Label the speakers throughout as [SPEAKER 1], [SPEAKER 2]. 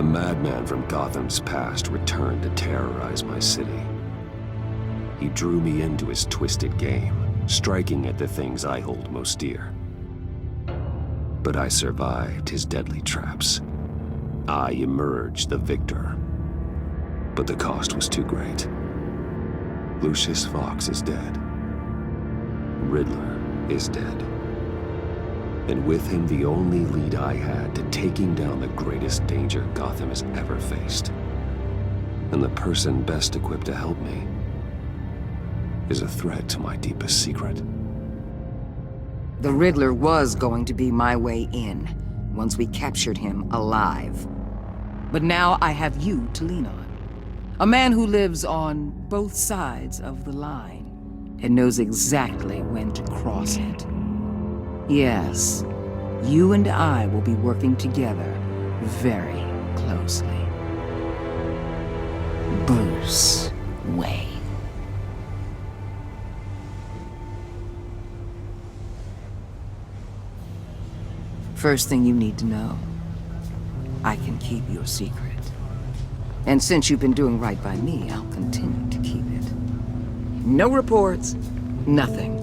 [SPEAKER 1] madman from Gotham's past returned to terrorize my city. He drew me into his twisted game, striking at the things I hold most dear. But I survived his deadly traps. I emerged the victor. But the cost was too great. Lucius Fox is dead. Riddler is dead. And with him the only lead I had to taking down the greatest danger Gotham has ever faced. And the person best equipped to help me is a threat to my deepest secret.
[SPEAKER 2] The Riddler was going to be my way in, once we captured him alive. But now I have you to lean on. A man who lives on both sides of the line, and knows exactly when to cross it. Yes, you and I will be working together very closely. Bruce Wayne. First thing you need to know, I can keep your secret. And since you've been doing right by me, I'll continue to keep it. No reports, nothing.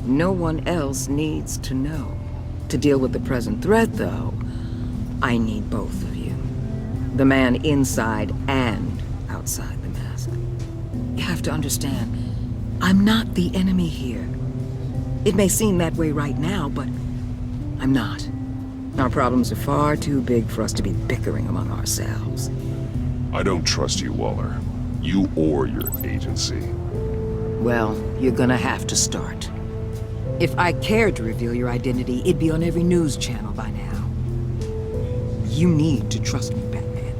[SPEAKER 2] No one else needs to know. To deal with the present threat, though, I need both of you. The man inside and outside the mask. You have to understand, I'm not the enemy here. It may seem that way right now, but I'm not. Our problems are far too big for us to be bickering among ourselves.
[SPEAKER 1] I don't trust you, Waller. You or your agency.
[SPEAKER 2] Well, you're gonna have to start. If I cared to reveal your identity, it'd be on every news channel by now. You need to trust me, Batman.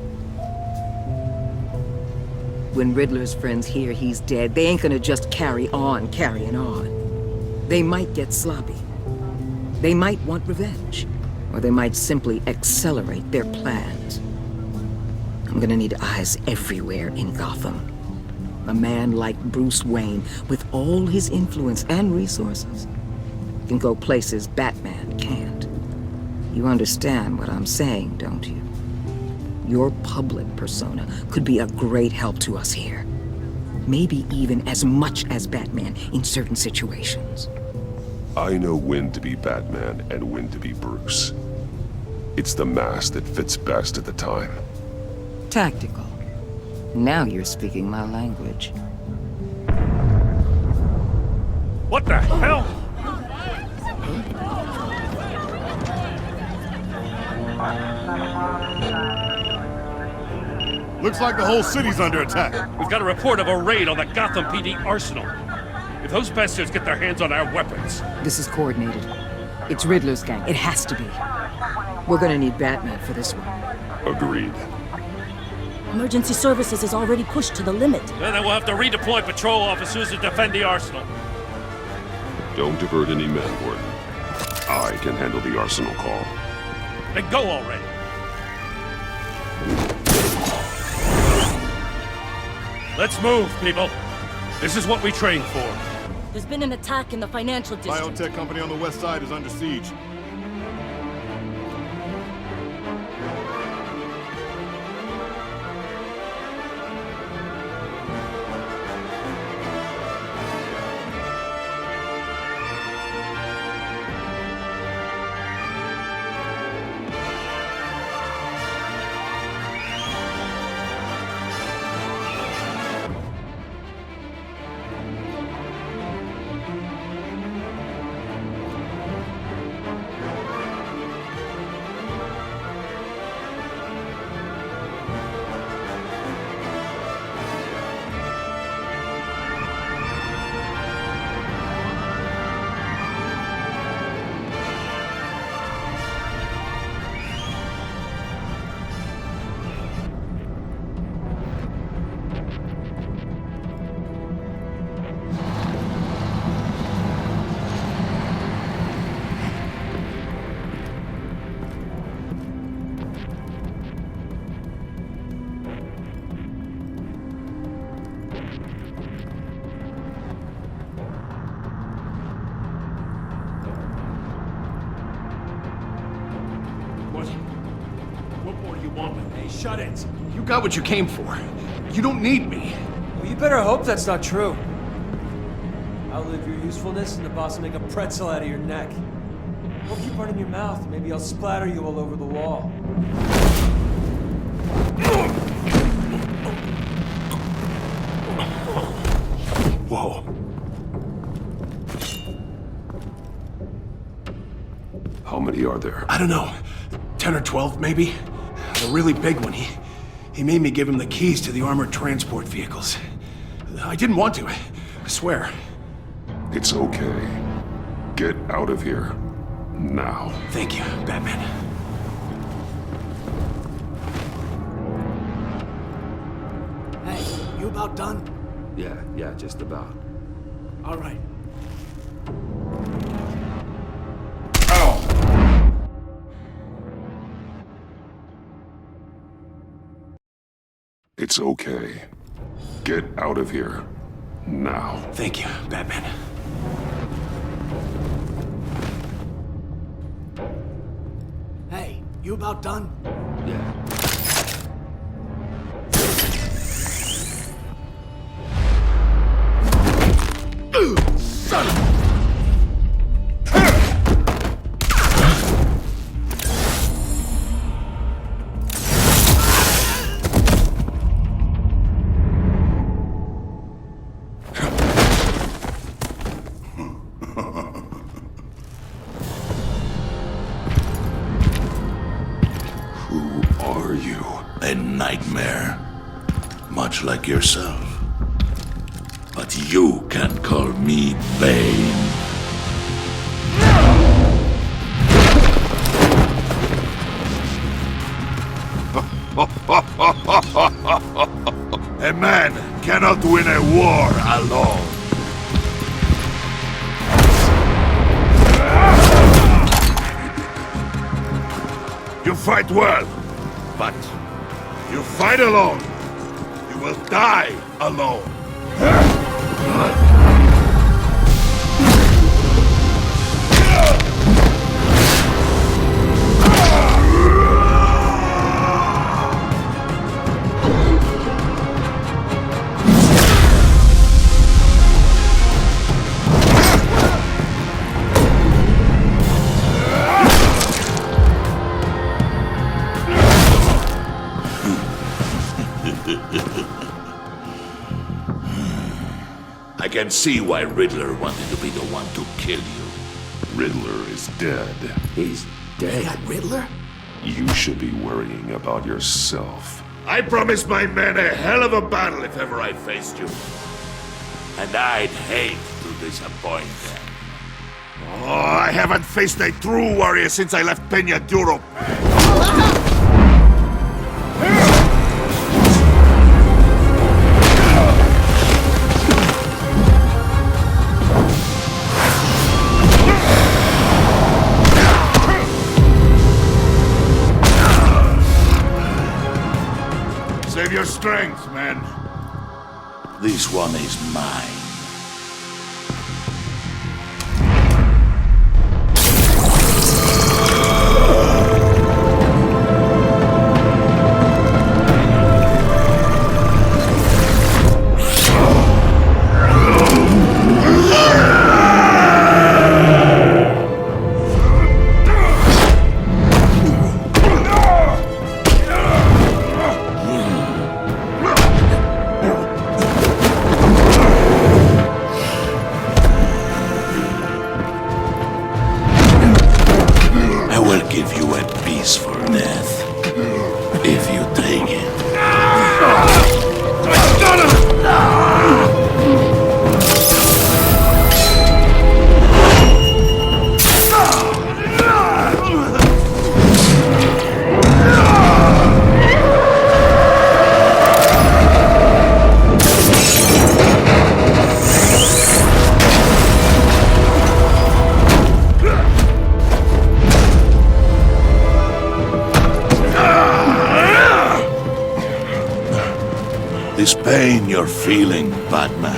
[SPEAKER 2] When Riddler's friends hear he's dead, they ain't gonna just carry on carrying on. They might get sloppy. They might want revenge, or they might simply accelerate their plans. I'm gonna need eyes everywhere in Gotham. A man like Bruce Wayne, with all his influence and resources, can go places Batman can't. You understand what I'm saying, don't you? Your public persona could be a great help to us here. Maybe even as much as Batman in certain situations.
[SPEAKER 1] I know when to be Batman and when to be Bruce. It's the mask that fits best at the time.
[SPEAKER 2] Tactical. Now you're speaking my language.
[SPEAKER 3] What the hell?
[SPEAKER 4] Looks like the whole city's under attack.
[SPEAKER 3] We've got a report of a raid on the Gotham PD arsenal. If those bastards get their hands on our weapons...
[SPEAKER 2] This is coordinated. It's Riddler's gang. It has to be. We're gonna need Batman for this one.
[SPEAKER 1] Agreed.
[SPEAKER 5] Emergency services is already pushed to the limit.
[SPEAKER 3] Then we'll have to redeploy patrol officers to defend the arsenal.
[SPEAKER 1] Don't divert any men, Gordon. I can handle the arsenal call.
[SPEAKER 3] Then go already. Let's move, people. This is what we trained for.
[SPEAKER 5] There's been an attack in the financial district.
[SPEAKER 4] Biotech company on the west side is under siege.
[SPEAKER 6] shut it.
[SPEAKER 7] You got what you came for. You don't need me.
[SPEAKER 6] Well, you better hope that's not true. I'll live your usefulness and the boss will make a pretzel out of your neck. Or keep running your mouth, maybe I'll splatter you all over the wall.
[SPEAKER 1] Whoa. How many are there?
[SPEAKER 7] I don't know. 10 or 12, maybe? The really big one, he made me give him the keys to the armored transport vehicles. I didn't want to, I swear.
[SPEAKER 1] It's okay. Get out of here. Now.
[SPEAKER 7] Thank you, Batman.
[SPEAKER 6] Hey, you about done?
[SPEAKER 1] Yeah, just about.
[SPEAKER 6] All right.
[SPEAKER 1] It's okay. Get out of here. Now.
[SPEAKER 7] Thank you, Batman.
[SPEAKER 6] Hey, you about done?
[SPEAKER 1] Yeah.
[SPEAKER 7] Son of a...
[SPEAKER 1] Who are you?
[SPEAKER 8] A nightmare, much like yourself. But you can call me Bane. A man cannot win a war alone. You fight well, but you fight alone. You will die alone. I can see why Riddler wanted to be the one to kill you.
[SPEAKER 1] Riddler is dead.
[SPEAKER 2] He's dead.
[SPEAKER 6] That Riddler?
[SPEAKER 1] You should be worrying about yourself.
[SPEAKER 8] I promised my men a hell of a battle if ever I faced you. And I'd hate to disappoint them. Oh, I haven't faced a true warrior since I left Peña Duro. Save your strength, man. This one is mine. Give you a piece for death, if you take it. This pain you're feeling, Batman.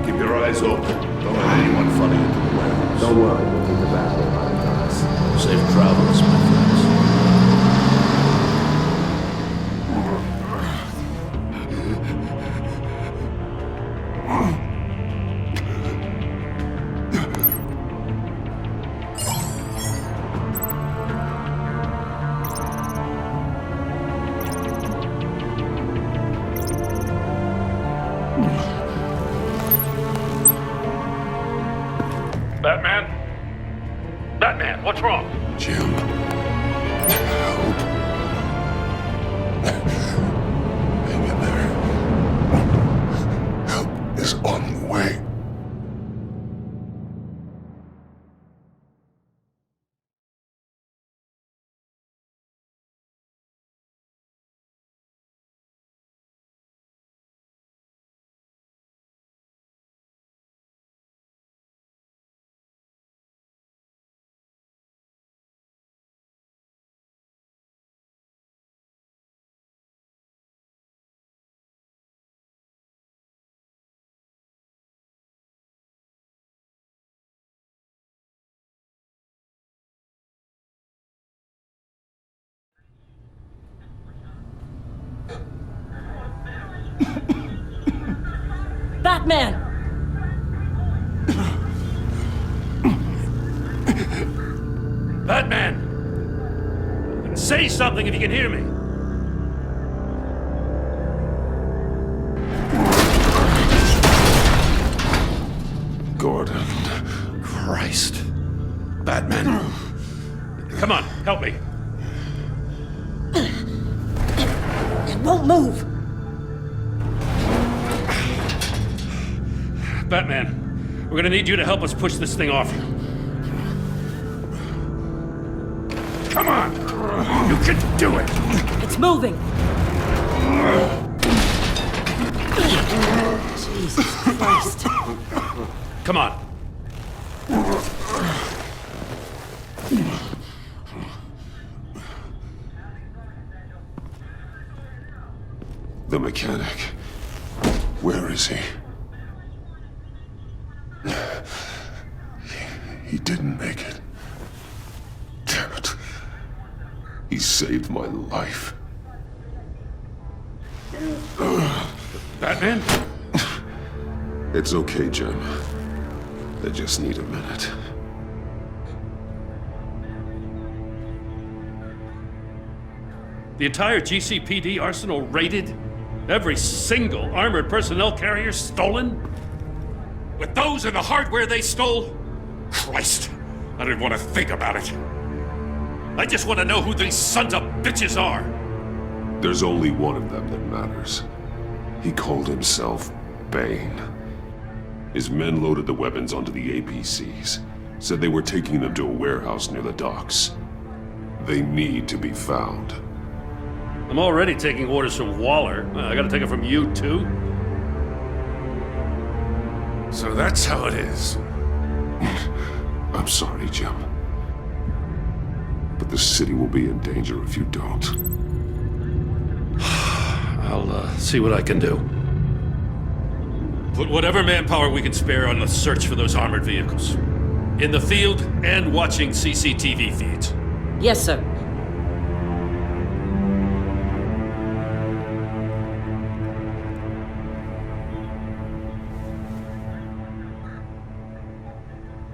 [SPEAKER 8] Keep your eyes open. Don't let anyone follow you to the warehouse.
[SPEAKER 1] Don't worry, we'll take the back way by the docks.
[SPEAKER 8] Safe travels, my friends.
[SPEAKER 3] Batman? Batman, what's wrong?
[SPEAKER 4] Jim. Help. Hang in there. Help is on the way.
[SPEAKER 5] Batman!
[SPEAKER 3] Batman! Say something if you can hear me.
[SPEAKER 4] Gordon. Christ. Batman.
[SPEAKER 3] Come on, help me.
[SPEAKER 5] It won't move!
[SPEAKER 3] Batman, we're gonna need you to help us push this thing off you. Come on! You can do it!
[SPEAKER 5] It's moving! Jesus Christ.
[SPEAKER 3] Come on.
[SPEAKER 4] The mechanic. Where is he? He didn't make it. Damn it. He saved my life.
[SPEAKER 3] Batman?
[SPEAKER 4] It's okay, Jim. I just need a minute.
[SPEAKER 3] The entire GCPD arsenal raided? Every single armored personnel carrier stolen? With those and the hardware they stole? Christ, I didn't want to think about it. I just want to know who these sons of bitches are.
[SPEAKER 4] There's only one of them that matters. He called himself Bane. His men loaded the weapons onto the APCs, said they were taking them to a warehouse near the docks. They need to be found.
[SPEAKER 3] I'm already taking orders from Waller. I gotta take it from you, too? So that's how it is.
[SPEAKER 4] I'm sorry, Jim. But the city will be in danger if you don't.
[SPEAKER 3] I'll see what I can do. Put whatever manpower we can spare on the search for those armored vehicles. In the field and watching CCTV feeds.
[SPEAKER 5] Yes, sir.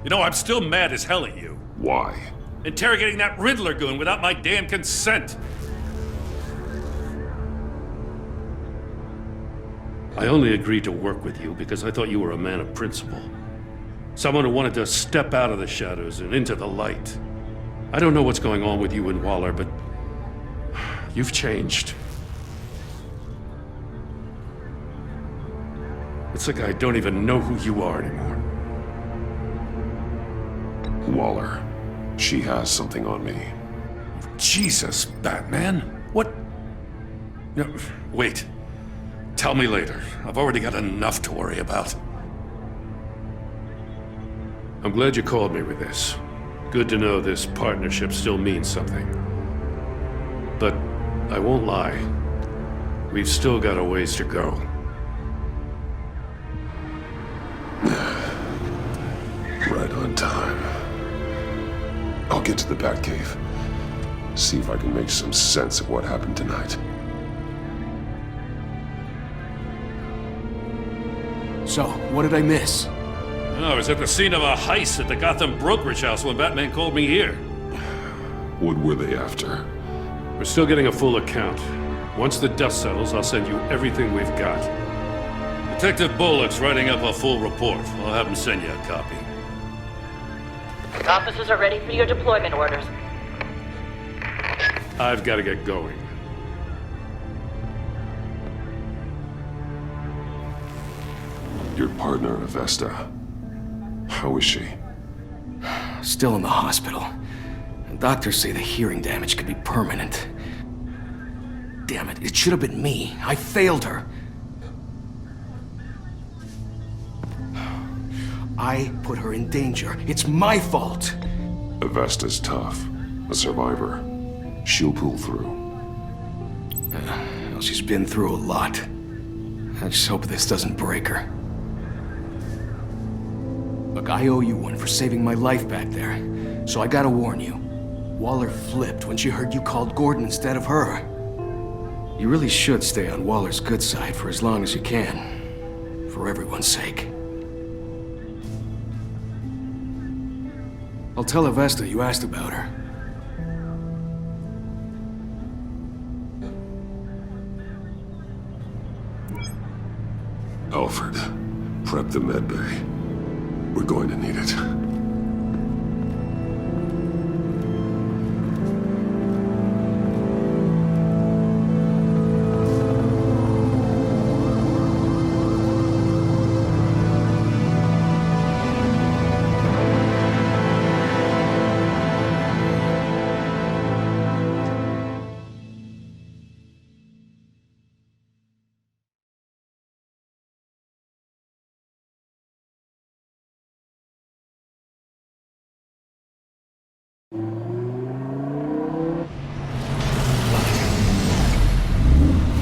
[SPEAKER 3] You know, I'm still mad as hell at you.
[SPEAKER 4] Why?
[SPEAKER 3] Interrogating that Riddler goon without my damn consent. I only agreed to work with you because I thought you were a man of principle. Someone who wanted to step out of the shadows and into the light. I don't know what's going on with you and Waller, but you've changed. It's like I don't even know who you are anymore.
[SPEAKER 4] Waller. She has something on me.
[SPEAKER 3] Jesus, Batman. What? No, wait. Tell me later. I've already got enough to worry about. I'm glad you called me with this. Good to know this partnership still means something. But I won't lie. We've still got a ways to go.
[SPEAKER 4] on time. I'll get to the Batcave. See if I can make some sense of what happened tonight.
[SPEAKER 7] So, what did I miss?
[SPEAKER 3] I was at the scene of a heist at the Gotham brokerage house when Batman called me here.
[SPEAKER 4] What were they after?
[SPEAKER 3] We're still getting a full account. Once the dust settles, I'll send you everything we've got. Detective Bullock's writing up a full report. I'll have him send you a copy.
[SPEAKER 9] Officers are ready for your deployment orders.
[SPEAKER 3] I've got to get going.
[SPEAKER 4] Your partner, Avesta. How is she?
[SPEAKER 7] Still in the hospital. Doctors say the hearing damage could be permanent. Damn it, it should have been me. I failed her. I put her in danger. It's my fault.
[SPEAKER 4] Avesta's tough. A survivor. She'll pull through.
[SPEAKER 7] Well, she's been through a lot. I just hope this doesn't break her. Look, I owe you one for saving my life back there. So I gotta warn you. Waller flipped when she heard you called Gordon instead of her. You really should stay on Waller's good side for as long as you can. For everyone's sake. I'll tell Avesta you asked about her.
[SPEAKER 4] Alfred, prep the med bay. We're going to need it.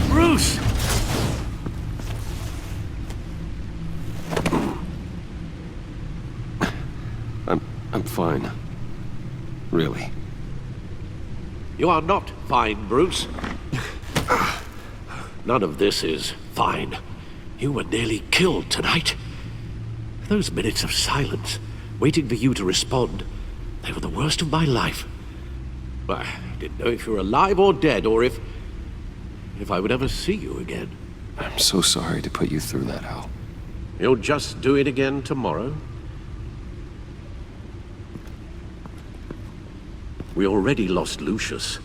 [SPEAKER 3] Bruce!
[SPEAKER 1] I'm fine. Really.
[SPEAKER 10] You are not fine, Bruce. None of this is fine. You were nearly killed tonight. Those minutes of silence, waiting for you to respond, they were the worst of my life. I didn't know if you were alive or dead, or if I would ever see you again.
[SPEAKER 1] I'm so sorry to put you through that, Hal.
[SPEAKER 10] You'll just do it again tomorrow? We already lost Lucius.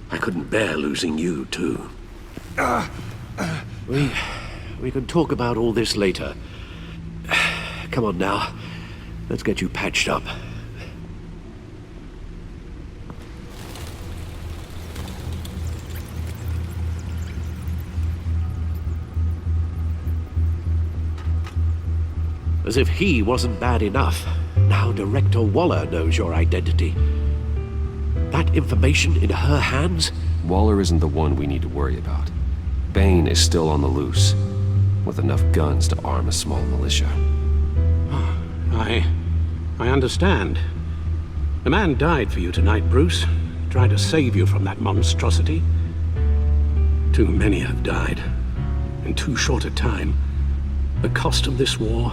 [SPEAKER 10] I couldn't bear losing you, too. We can talk about all this later. Come on now. Let's get you patched up. As if he wasn't bad enough, now Director Waller knows your identity. That information in her hands?
[SPEAKER 1] Waller isn't the one we need to worry about. Bane is still on the loose, with enough guns to arm a small militia.
[SPEAKER 10] I understand. The man died for you tonight, Bruce. Tried to save you from that monstrosity. Too many have died. In too short a time. The cost of this war,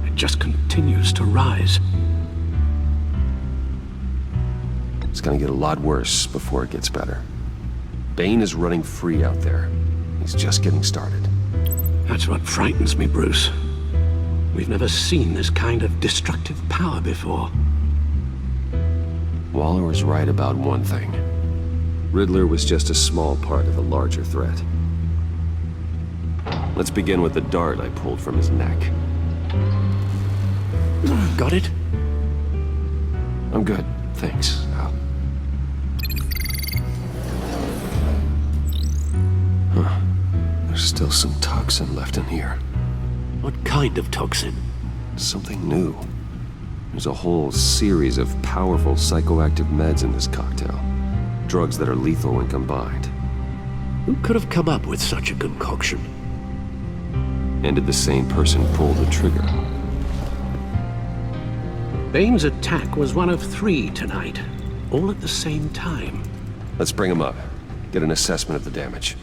[SPEAKER 10] it just continues to rise.
[SPEAKER 1] It's gonna get a lot worse before it gets better. Bane is running free out there. He's just getting started.
[SPEAKER 10] That's what frightens me, Bruce. We've never seen this kind of destructive power before.
[SPEAKER 1] Waller was right about one thing. Riddler was just a small part of a larger threat. Let's begin with the dart I pulled from his neck.
[SPEAKER 10] Got it?
[SPEAKER 1] I'm good, thanks, Al. Huh. There's still some toxin left in here.
[SPEAKER 10] What kind of toxin?
[SPEAKER 1] Something new. There's a whole series of powerful psychoactive meds in this cocktail. Drugs that are lethal when combined.
[SPEAKER 10] Who could have come up with such a concoction?
[SPEAKER 1] And did the same person pull the trigger?
[SPEAKER 10] Bane's attack was one of 3 tonight, all at the same time.
[SPEAKER 1] Let's bring him up. Get an assessment of the damage.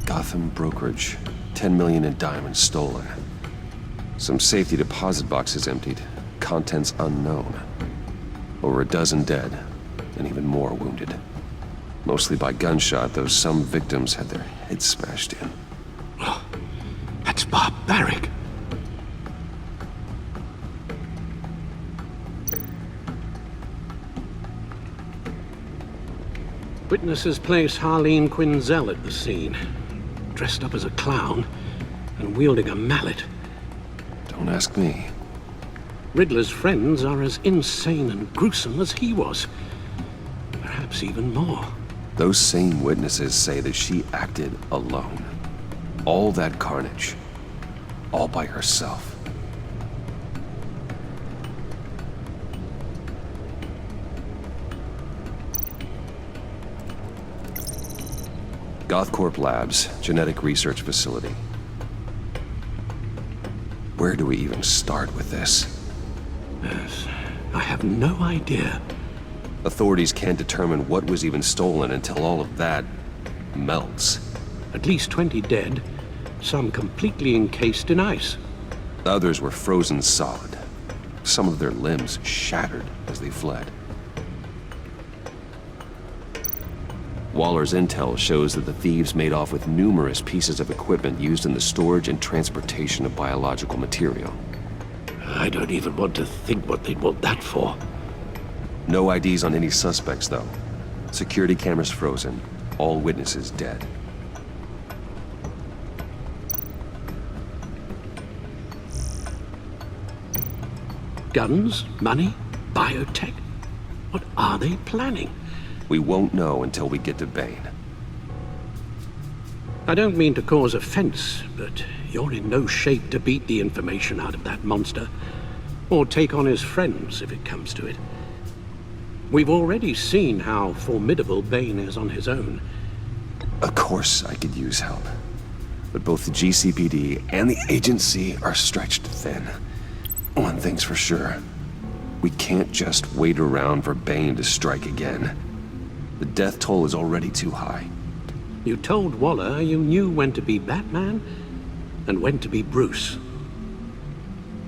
[SPEAKER 1] Gotham brokerage. 10 million in diamonds stolen. Some safety deposit boxes emptied. Contents unknown. Over a dozen dead, and even more wounded. Mostly by gunshot, though some victims had their heads smashed in.
[SPEAKER 10] Oh, that's barbaric. Witnesses place Harley Quinzel at the scene, dressed up as a clown and wielding a mallet.
[SPEAKER 1] Don't ask me.
[SPEAKER 10] Riddler's friends are as insane and gruesome as he was. Perhaps even more.
[SPEAKER 1] Those same witnesses say that she acted alone. All that carnage. All by herself. GothCorp Labs, genetic research facility. Where do we even start with this?
[SPEAKER 10] Yes, I have no idea.
[SPEAKER 1] Authorities can't determine what was even stolen until all of that melts.
[SPEAKER 10] At least 20 dead, some completely encased in ice.
[SPEAKER 1] Others were frozen solid. Some of their limbs shattered as they fled. Waller's intel shows that the thieves made off with numerous pieces of equipment used in the storage and transportation of biological material.
[SPEAKER 10] I don't even want to think what they'd want that for.
[SPEAKER 1] No IDs on any suspects, though. Security cameras frozen. All witnesses dead.
[SPEAKER 10] Guns? Money? Biotech? What are they planning?
[SPEAKER 1] We won't know until we get to Bane.
[SPEAKER 10] I don't mean to cause offense, but you're in no shape to beat the information out of that monster, or take on his friends if it comes to it. We've already seen how formidable Bane is on his own.
[SPEAKER 1] Of course I could use help. But both the GCPD and the agency are stretched thin. One thing's for sure. We can't just wait around for Bane to strike again. The death toll is already too high.
[SPEAKER 10] You told Waller you knew when to be Batman and when to be Bruce.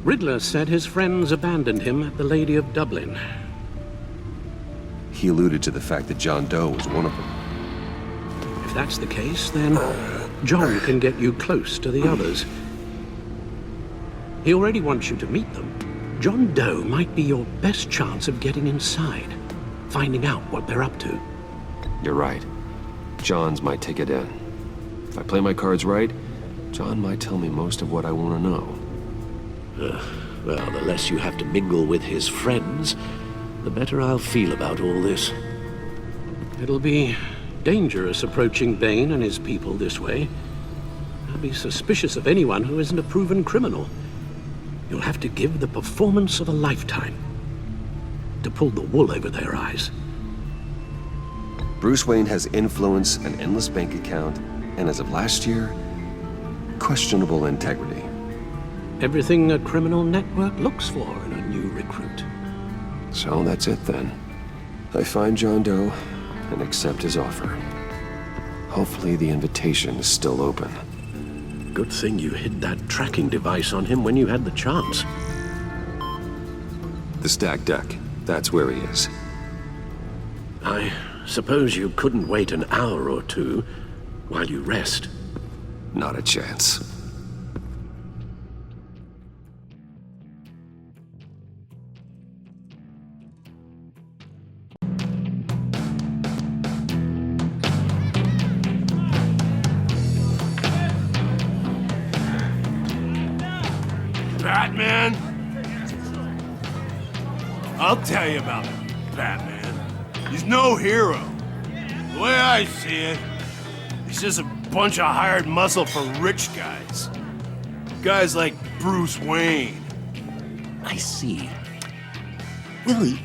[SPEAKER 10] Riddler said his friends abandoned him at the Lady of Dublin.
[SPEAKER 1] He alluded to the fact that John Doe was one of them.
[SPEAKER 10] If that's the case, then John can get you close to the others. He already wants you to meet them. John Doe might be your best chance of getting inside, finding out what they're up to.
[SPEAKER 1] You're right. John's my ticket in. If I play my cards right, John might tell me most of what I want to know.
[SPEAKER 11] Well, the less you have to mingle with his friends, the better I'll feel about all this.
[SPEAKER 10] It'll be dangerous approaching Bane and his people this way. I'll be suspicious of anyone who isn't a proven criminal. You'll have to give the performance of a lifetime to pull the wool over their eyes.
[SPEAKER 1] Bruce Wayne has influence, an endless bank account, and as of last year, questionable integrity.
[SPEAKER 10] Everything a criminal network looks for in a new recruit.
[SPEAKER 1] So that's it then. I find John Doe and accept his offer. Hopefully the invitation is still open.
[SPEAKER 11] Good thing you hid that tracking device on him when you had the chance.
[SPEAKER 1] The stacked deck, that's where he is.
[SPEAKER 11] I suppose you couldn't wait an hour or two while you rest.
[SPEAKER 1] Not a chance.
[SPEAKER 8] Batman? I'll tell you about Batman. He's no hero. The way I see it, he's just a bunch of hired muscle for rich guys. Guys like Bruce Wayne.
[SPEAKER 12] I see. Willie,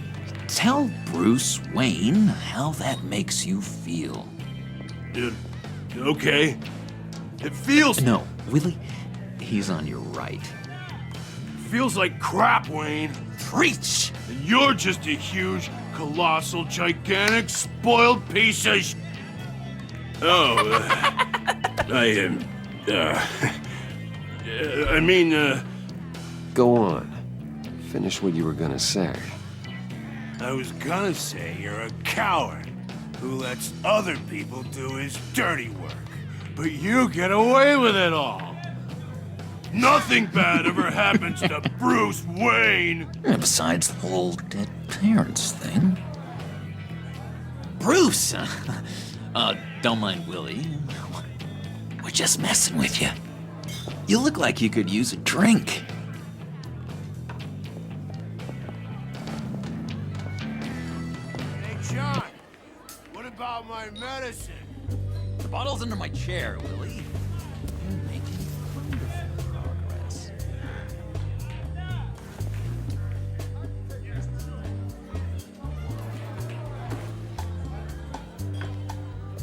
[SPEAKER 12] tell Bruce Wayne how that makes you feel.
[SPEAKER 8] Okay. It feels...
[SPEAKER 12] No, Willie, he's on your right.
[SPEAKER 8] Feels like crap, Wayne.
[SPEAKER 12] Preach!
[SPEAKER 8] And you're just a huge, colossal, gigantic, spoiled piece of sh... Oh, I mean,
[SPEAKER 1] Go on. Finish what you were gonna say.
[SPEAKER 8] I was gonna say you're a coward who lets other people do his dirty work. But you get away with it all. Nothing bad ever happens to Bruce Wayne.
[SPEAKER 12] Besides the whole dead parents thing. Bruce! Don't mind Willie. We're just messing with you. You look like you could use a drink.
[SPEAKER 8] Hey, John, what about my medicine?
[SPEAKER 12] The bottle's under my chair, Willie. You're making wonderful progress.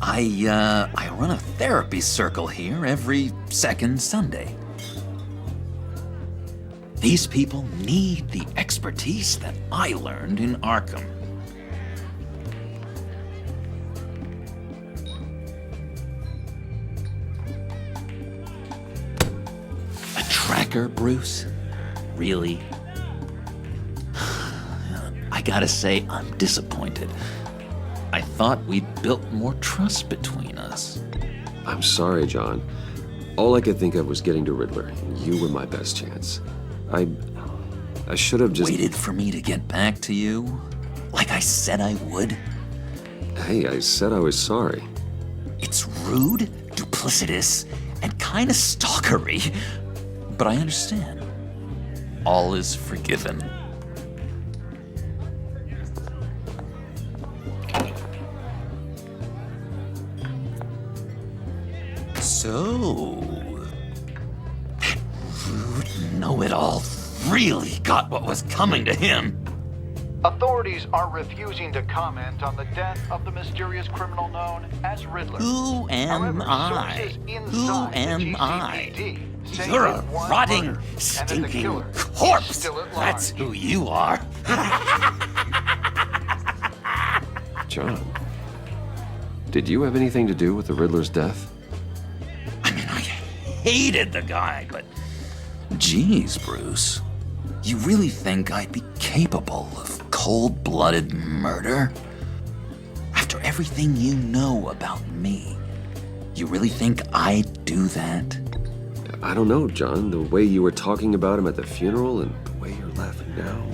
[SPEAKER 12] I run a therapy circle here every second Sunday. These people need the expertise that I learned in Arkham. A tracker, Bruce? Really? I gotta say, I'm disappointed. I thought we'd built more trust between us.
[SPEAKER 1] I'm sorry, John. All I could think of was getting to Riddler. You were my best chance. I should have just...
[SPEAKER 12] Waited for me to get back to you? Like I said I would?
[SPEAKER 1] Hey, I said I was sorry.
[SPEAKER 12] It's rude, duplicitous, and kinda stalkery. But I understand. All is forgiven. So, that rude know-it-all really got what was coming to him.
[SPEAKER 13] Authorities are refusing to comment on the death of the mysterious criminal known as Riddler.
[SPEAKER 12] Who am I? Who am I? You're a rotting, stinking corpse. That's who you are.
[SPEAKER 1] John, did you have anything to do with the Riddler's death?
[SPEAKER 12] Hated the guy, but geez, Bruce, you really think I'd be capable of cold-blooded murder? After everything you know about me, you really think I'd do that?
[SPEAKER 1] I don't know, John. The way you were talking about him at the funeral and the way you're laughing now,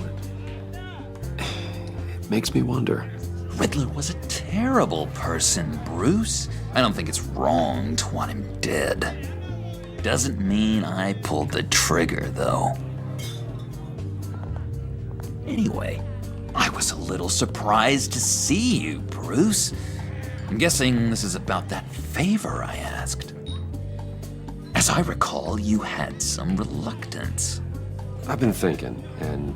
[SPEAKER 1] it makes me wonder.
[SPEAKER 12] Riddler was a terrible person, Bruce. I don't think it's wrong to want him dead. Doesn't mean I pulled the trigger, though. Anyway, I was a little surprised to see you, Bruce. I'm guessing this is about that favor I asked. As I recall, you had some reluctance.
[SPEAKER 1] I've been thinking, and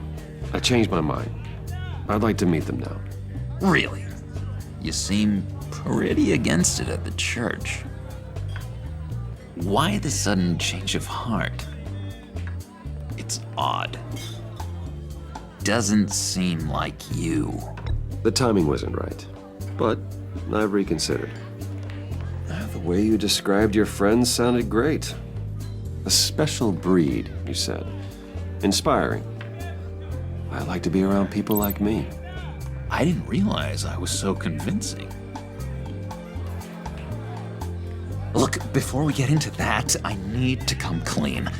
[SPEAKER 1] I changed my mind. I'd like to meet them now.
[SPEAKER 12] Really? You seem pretty against it at the church. Why the sudden change of heart? It's odd. Doesn't seem like you.
[SPEAKER 1] The timing wasn't right, but I've reconsidered. The way you described your friends sounded great. A special breed, you said. Inspiring. I like to be around people like me.
[SPEAKER 12] I didn't realize I was so convincing. Look, before we get into that, I need to come clean.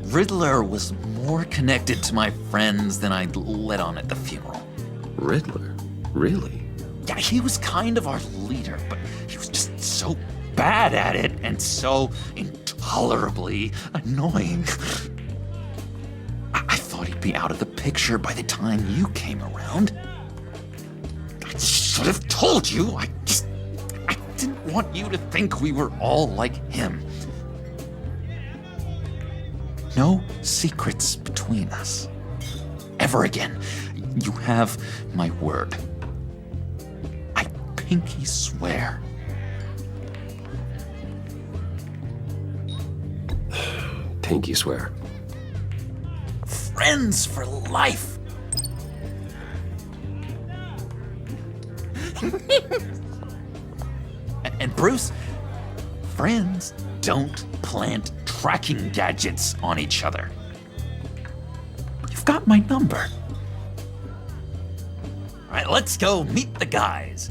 [SPEAKER 12] Riddler was more connected to my friends than I'd let on at the funeral.
[SPEAKER 1] Riddler? Really?
[SPEAKER 12] Yeah, he was kind of our leader, but he was just so bad at it and so intolerably annoying. I thought he'd be out of the picture by the time you came around. I should have told you. I didn't want you to think we were all like him. No secrets between us. Ever again. You have my word. I pinky swear.
[SPEAKER 1] Pinky swear.
[SPEAKER 12] Friends for life. And Bruce, friends don't plant tracking gadgets on each other. You've got my number. All right, let's go meet the guys.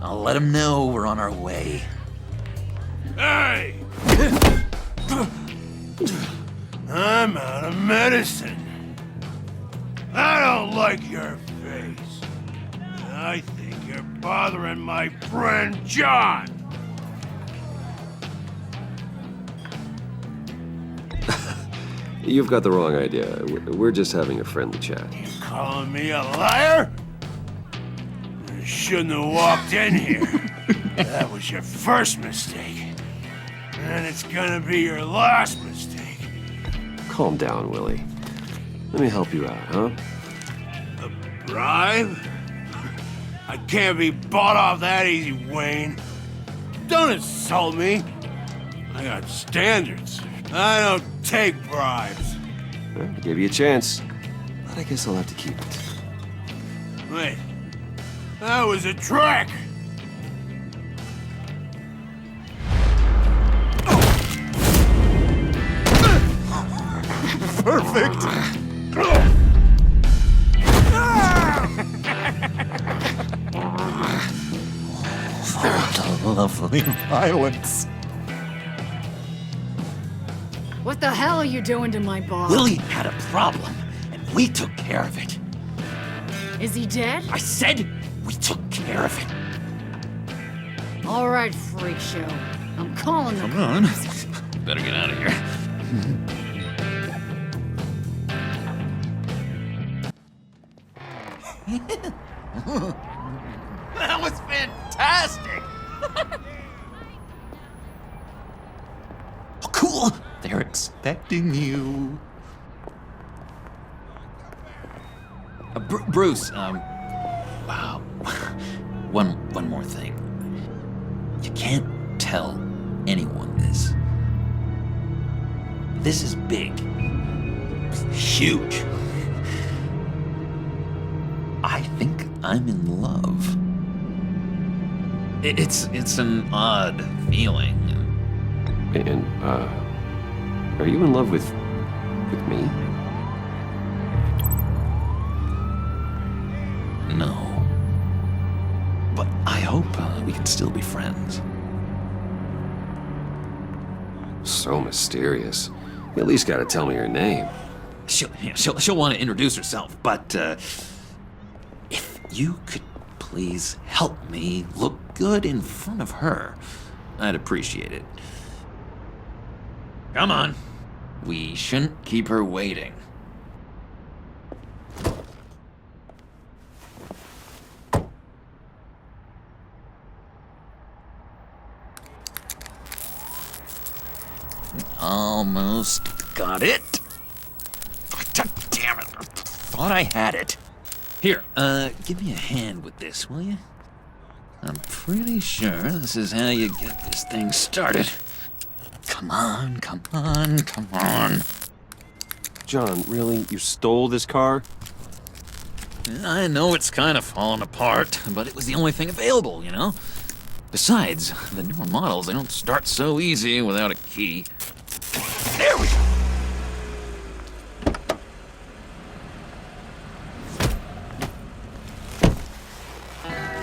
[SPEAKER 12] I'll let them know we're on our way.
[SPEAKER 8] Hey! I'm out of medicine. I don't like your face. I think you're bothering my friend John.
[SPEAKER 1] You've got the wrong idea. We're just having a friendly chat.
[SPEAKER 8] You calling me a liar? You shouldn't have walked in here. That was your first mistake. And it's gonna be your last mistake.
[SPEAKER 1] Calm down, Willie. Let me help you out, huh?
[SPEAKER 8] A bribe? I can't be bought off that easy, Wayne. Don't insult me. I got standards. I don't take bribes.
[SPEAKER 1] Well, I gave you a chance, but I guess I'll have to keep it.
[SPEAKER 8] Wait, that was a trick! Perfect!
[SPEAKER 12] Oh, lovely violence.
[SPEAKER 5] What the hell are you doing to my boss?
[SPEAKER 12] Willie had a problem, and we took care of it.
[SPEAKER 5] Is he dead?
[SPEAKER 12] I said we took care of it.
[SPEAKER 5] All right, freak show. I'm calling them.
[SPEAKER 12] Come on. Better get out of here. That was fantastic! Oh, cool! They're expecting you. Bruce, wow. One more thing. You can't tell anyone this. This is big. Huge. I think I'm in love. It's an odd feeling.
[SPEAKER 1] And, are you in love with me?
[SPEAKER 12] No. But I hope we can still be friends.
[SPEAKER 1] So mysterious. You at least gotta tell me her name.
[SPEAKER 12] She'll want to introduce herself, but if you could please help me look good in front of her, I'd appreciate it. Come on. We shouldn't keep her waiting. Almost got it. Damn it. I thought I had it. Here, give me a hand with this, will you? I'm pretty sure this is how you get this thing started. Come on, come on, come on.
[SPEAKER 1] John, really? You stole this car?
[SPEAKER 12] I know it's kind of falling apart, but it was the only thing available, you know? Besides, the newer models, they don't start so easy without a key. There we go!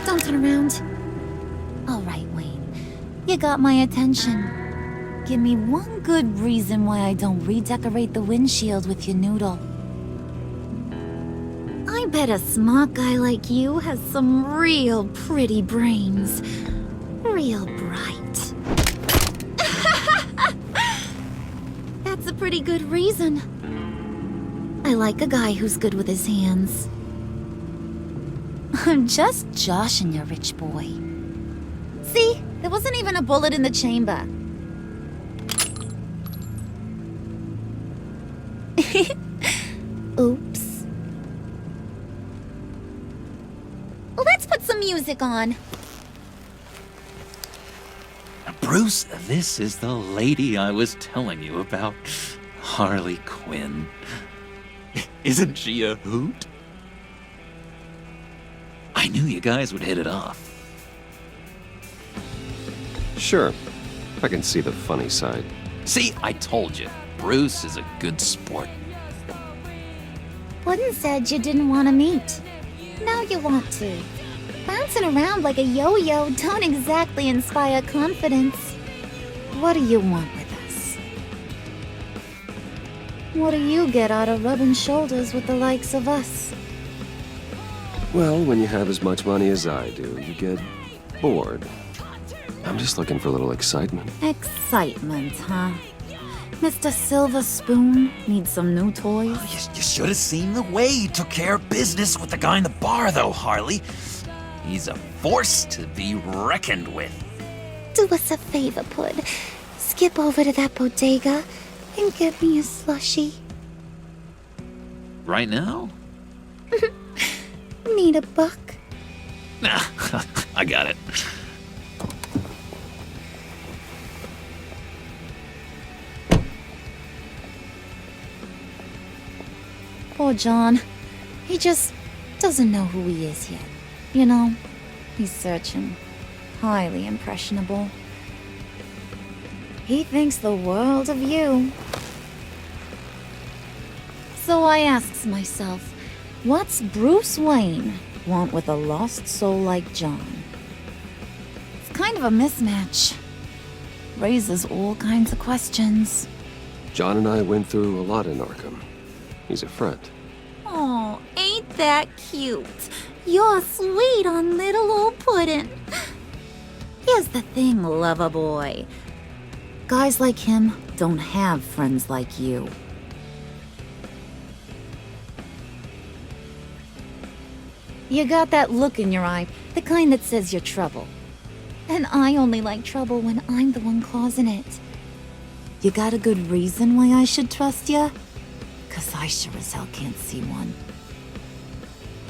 [SPEAKER 14] Don't turn around. All right, Wayne. You got my attention. Give me one good reason why I don't redecorate the windshield with your noodle. I bet a smart guy like you has some real pretty brains. Real bright. That's a pretty good reason. I like a guy who's good with his hands. I'm just joshing you, rich boy. See? There wasn't even a bullet in the chamber. Oops. Let's put some music on.
[SPEAKER 12] Bruce, this is the lady I was telling you about. Harley Quinn. Isn't she a hoot? I knew you guys would hit it off.
[SPEAKER 1] Sure. I can see the funny side.
[SPEAKER 12] See, I told you. Bruce is a good sport.
[SPEAKER 14] Puddin' said you didn't want to meet. Now you want to. Bouncing around like a yo-yo don't exactly inspire confidence. What do you want with us? What do you get out of rubbing shoulders with the likes of us?
[SPEAKER 1] Well, when you have as much money as I do, you get bored. I'm just looking for a little excitement.
[SPEAKER 14] Excitement, huh? Mr. Silver Spoon needs some new toys?
[SPEAKER 12] You should have seen the way he took care of business with the guy in the bar, though, Harley. He's a force to be reckoned with.
[SPEAKER 14] Do us a favor, Pud. Skip over to that bodega and get me a slushie.
[SPEAKER 12] Right now?
[SPEAKER 14] Need a buck?
[SPEAKER 12] Nah, I got it.
[SPEAKER 14] Poor John. He just doesn't know who he is yet. You know, he's searching. Highly impressionable. He thinks the world of you. So I asks myself, what's Bruce Wayne want with a lost soul like John? It's kind of a mismatch. Raises all kinds of questions.
[SPEAKER 1] John and I went through a lot in Arkham. He's a friend.
[SPEAKER 14] Oh, ain't that cute? You're sweet on little old Puddin'. Here's the thing, lover boy. Guys like him don't have friends like you. You got that look in your eye, the kind that says you're trouble. And I only like trouble when I'm the one causing it. You got a good reason why I should trust you? 'Cause I sure as hell can't see one.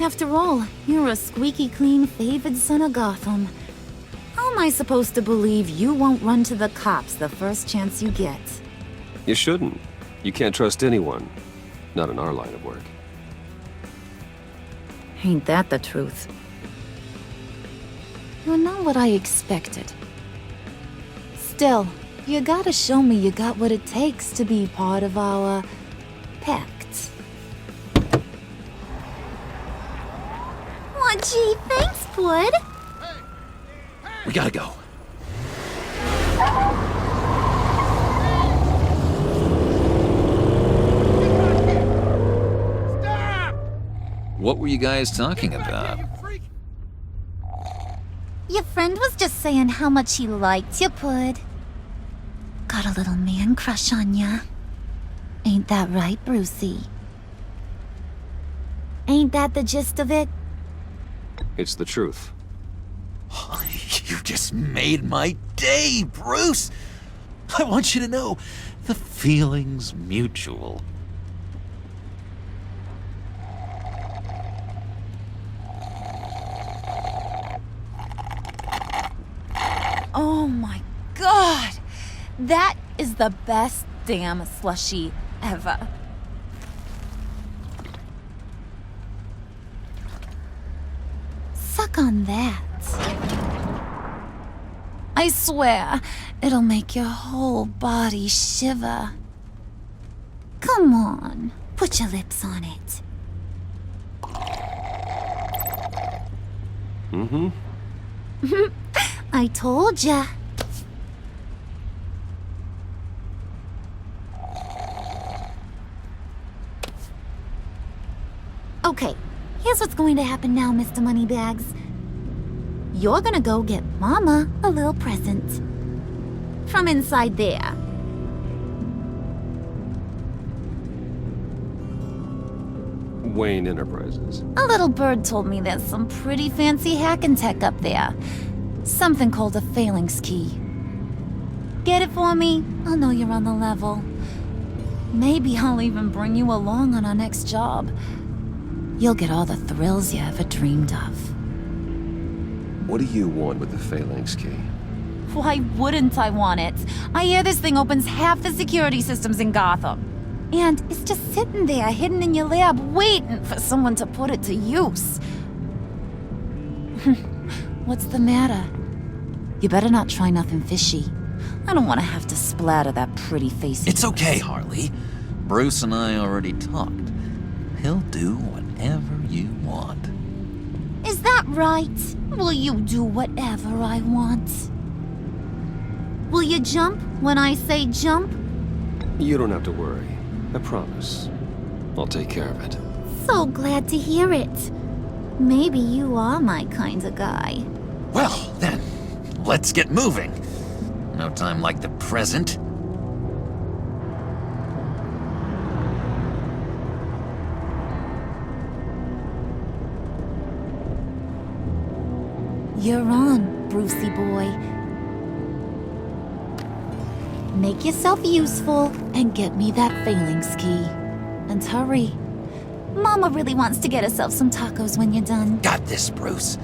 [SPEAKER 14] After all, you're a squeaky clean favored son of Gotham. How am I supposed to believe you won't run to the cops the first chance you get?
[SPEAKER 1] You shouldn't. You can't trust anyone. Not in our line of work.
[SPEAKER 14] Ain't that the truth? You're not what I expected. Still, you gotta show me you got what it takes to be part of our Pact. Aw, gee, thanks, Pud.
[SPEAKER 12] We gotta go. What were you guys talking about?
[SPEAKER 14] Your friend was just saying how much he liked you, Pud. Got a little man crush on ya. Ain't that right, Brucey? Ain't that the gist of it?
[SPEAKER 1] It's the truth.
[SPEAKER 12] You just made my day, Bruce! I want you to know, the feeling's mutual.
[SPEAKER 14] Oh my god! That is the best damn slushie ever. Suck on that. I swear, it'll make your whole body shiver. Come on, put your lips on it.
[SPEAKER 1] Mm-hmm.
[SPEAKER 14] I told ya. Okay, here's what's going to happen now, Mr. Moneybags. You're gonna go get Mama a little present. From inside there.
[SPEAKER 1] Wayne Enterprises.
[SPEAKER 14] A little bird told me there's some pretty fancy hacking tech up there. Something called a phalanx key. Get it for me? I'll know you're on the level. Maybe I'll even bring you along on our next job. You'll get all the thrills you ever dreamed of.
[SPEAKER 1] What do you want with the phalanx key?
[SPEAKER 14] Why wouldn't I want it? I hear this thing opens half the security systems in Gotham. And it's just sitting there, hidden in your lab, waiting for someone to put it to use. What's the matter? You better not try nothing fishy. I don't want to have to splatter that pretty face.
[SPEAKER 12] It's okay, Harley. Bruce and I already talked. He'll do whatever you want.
[SPEAKER 14] Is that right? Will you do whatever I want? Will you jump when I say jump?
[SPEAKER 1] You don't have to worry. I promise. I'll take care of it.
[SPEAKER 14] So glad to hear it. Maybe you are my kind of guy.
[SPEAKER 12] Well, then, let's get moving. No time like the present.
[SPEAKER 14] You're on, Brucey boy. Make yourself useful and get me that phalanx key. And hurry. Mama really wants to get herself some tacos when you're done.
[SPEAKER 12] Got this, Bruce.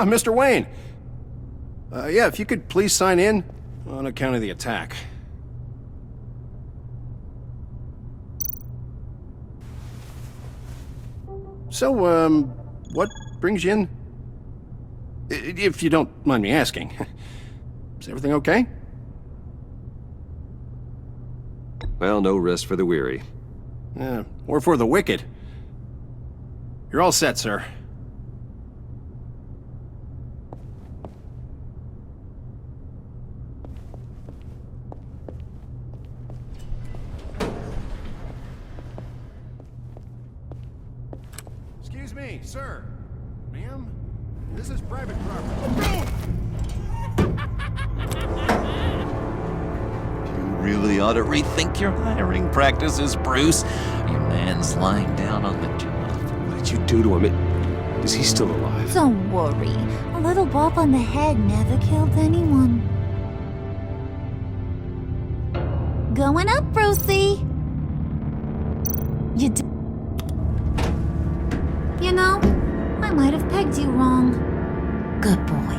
[SPEAKER 15] Mr. Wayne. Yeah, if you could please sign in on account of the attack. So, what brings you in? If you don't mind me asking. Is everything okay?
[SPEAKER 1] Well, no rest for the weary.
[SPEAKER 15] Or for the wicked. You're all set, sir. Excuse me, sir. Ma'am? This is private property.
[SPEAKER 12] You really ought to rethink your hiring practices, Bruce. Your man's lying down on the job.
[SPEAKER 1] What did you do to him? Is he still alive?
[SPEAKER 14] Don't worry. A little bump on the head never killed anyone. Going up, Brucey. You know, I might have pegged you wrong. Good boy.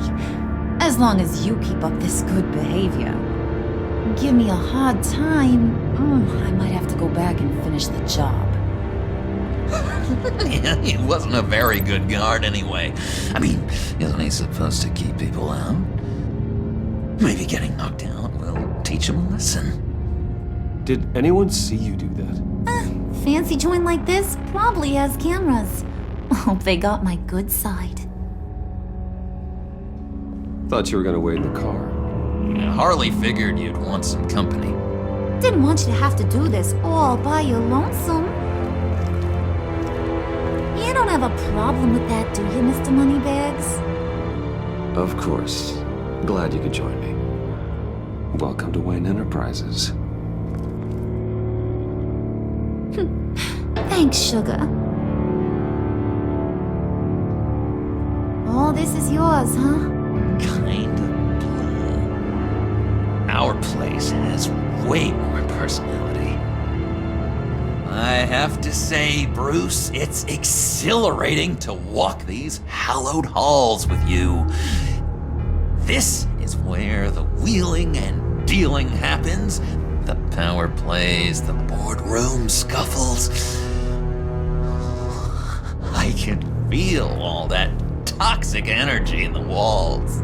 [SPEAKER 14] As long as you keep up this good behavior. Give me a hard time, I might have to go back and finish the job.
[SPEAKER 12] Yeah, he wasn't a very good guard anyway. I mean, isn't he supposed to keep people out? Maybe getting knocked out will teach him a lesson.
[SPEAKER 1] Did anyone see you do that?
[SPEAKER 14] Fancy joint like this probably has cameras. Hope they got my good side.
[SPEAKER 1] Thought you were gonna wait in the car.
[SPEAKER 12] Harley figured you'd want some company.
[SPEAKER 14] Didn't want you to have to do this all by your lonesome. You don't have a problem with that, do you, Mr. Moneybags?
[SPEAKER 1] Of course. Glad you could join me. Welcome to Wayne Enterprises.
[SPEAKER 14] Thanks, sugar. All this is yours, huh?
[SPEAKER 12] Kind of blue. Our place has way more personality. I have to say, Bruce, it's exhilarating to walk these hallowed halls with you. This is where the wheeling and dealing happens, the power plays, the boardroom scuffles. I can feel all that toxic energy in the walls.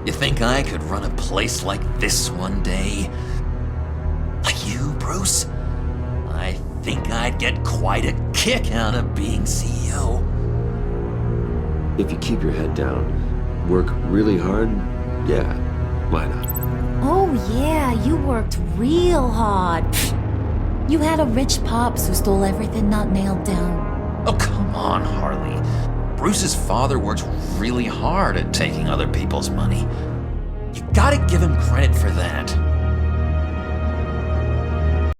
[SPEAKER 12] You think I could run a place like this one day? Like you, Bruce? I think I'd get quite a kick out of being CEO.
[SPEAKER 1] If you keep your head down, work really hard, yeah, why not?
[SPEAKER 14] Oh yeah, you worked real hard. You had a rich pops who stole everything not nailed down.
[SPEAKER 12] Oh, come on, Harley. Bruce's father works really hard at taking other people's money. You gotta give him credit for that.